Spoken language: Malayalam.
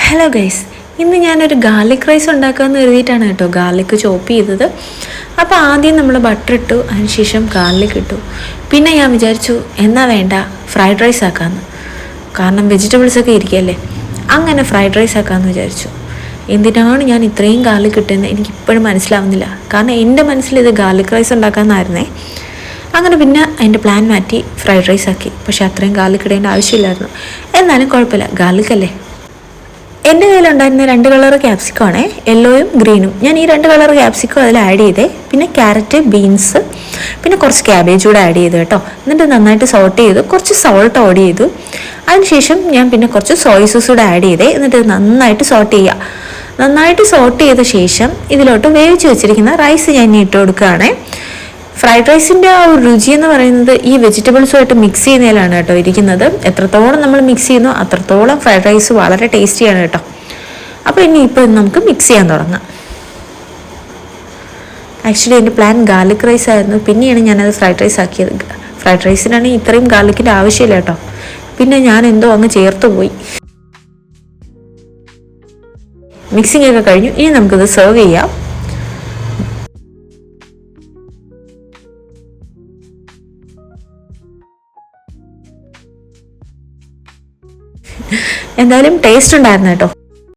ഹലോ ഗൈസ്, ഇന്ന് ഞാനൊരു ഗാർലിക് റൈസ് ഉണ്ടാക്കാമെന്ന് കരുതിയിട്ടാണ് കേട്ടോ ഗാർലിക് ചോപ്പ് ചെയ്തത്. അപ്പോൾ ആദ്യം നമ്മൾ ബട്ടർ ഇട്ടു, അതിനുശേഷം ഗാർലിക് ഇട്ടു. പിന്നെ ഞാൻ വിചാരിച്ചു എന്നാ വേണ്ട ഫ്രൈഡ് റൈസ് ആക്കാമെന്ന്, കാരണം വെജിറ്റബിൾസൊക്കെ ഇരിക്കുകയല്ലേ. അങ്ങനെ ഫ്രൈഡ് റൈസ് ആക്കാമെന്ന് വിചാരിച്ചു. എന്തിനാണ് ഞാൻ ഇത്രയും ഗാർലിക് ഇട്ടതെന്ന് എനിക്കിപ്പോഴും മനസ്സിലാവുന്നില്ല. കാരണം എൻ്റെ മനസ്സിൽ ഇത് ഗാർലിക് റൈസ് ഉണ്ടാക്കാമെന്നായിരുന്നേ. അങ്ങനെ പിന്നെ അതിൻ്റെ പ്ലാൻ മാറ്റി ഫ്രൈഡ് റൈസ് ആക്കി. പക്ഷേ അത്രയും ഗാർലിക് ഇടേണ്ട ആവശ്യമില്ലായിരുന്നു. എന്നാലും കുഴപ്പമില്ല, ഗാർലിക് അല്ലേ. എൻ്റെ കയ്യിലുണ്ടായിരുന്ന 2 കളർ ക്യാപ്സിക്കം ആണേ, യെല്ലോയും ഗ്രീനും. ഞാൻ ഈ 2 കളർ ക്യാപ്സിക്കം അതിൽ ആഡ് ചെയ്തേ. പിന്നെ ക്യാരറ്റ്, ബീൻസ്, പിന്നെ കുറച്ച് ക്യാബേജ് കൂടെ ആഡ് ചെയ്തു കേട്ടോ. എന്നിട്ട് നന്നായിട്ട് സോട്ട് ചെയ്തു, കുറച്ച് സോൾട്ട് ആഡ് ചെയ്തു. അതിനുശേഷം ഞാൻ പിന്നെ കുറച്ച് സോയ സോസ് കൂടെ ആഡ് ചെയ്തേ. എന്നിട്ട് നന്നായിട്ട് സോട്ട് ചെയ്യുക. നന്നായിട്ട് സോട്ട് ചെയ്ത ശേഷം ഇതിലോട്ട് വേവിച്ച് വെച്ചിരിക്കുന്ന റൈസ് ഞാൻ ഇട്ട് കൊടുക്കുകയാണേ. ഫ്രൈഡ് റൈസിൻ്റെ ആ ഒരു രുചി എന്ന് പറയുന്നത് ഈ വെജിറ്റബിൾസുമായിട്ട് മിക്സ് ചെയ്യുന്നതിലാണ് കേട്ടോ ഇരിക്കുന്നത്. എത്രത്തോളം നമ്മൾ മിക്സ് ചെയ്യുന്നു അത്രത്തോളം ഫ്രൈഡ് റൈസ് വളരെ ടേസ്റ്റിയാണ് കേട്ടോ. അപ്പോൾ ഇപ്പോൾ നമുക്ക് മിക്സ് ചെയ്യാൻ തുടങ്ങാം. ആക്ച്വലി എൻ്റെ പ്ലാൻ ഗാർലിക് റൈസ് ആയിരുന്നു, പിന്നെയാണ് ഞാനത് ഫ്രൈഡ് റൈസ് ആക്കിയത്. ഫ്രൈഡ് റൈസിനാണെങ്കിൽ ഇത്രയും ഗാർലിക്കിൻ്റെ ആവശ്യമില്ല കേട്ടോ. പിന്നെ ഞാൻ എന്തോ അങ്ങ് ചേർത്ത് പോയി. മിക്സിംഗ് ഒക്കെ കഴിഞ്ഞു, ഇനി നമുക്കിത് സെർവ് ചെയ്യാം. എന്തായാലും ടേസ്റ്റ് ഉണ്ടായിരുന്നു കേട്ടോ.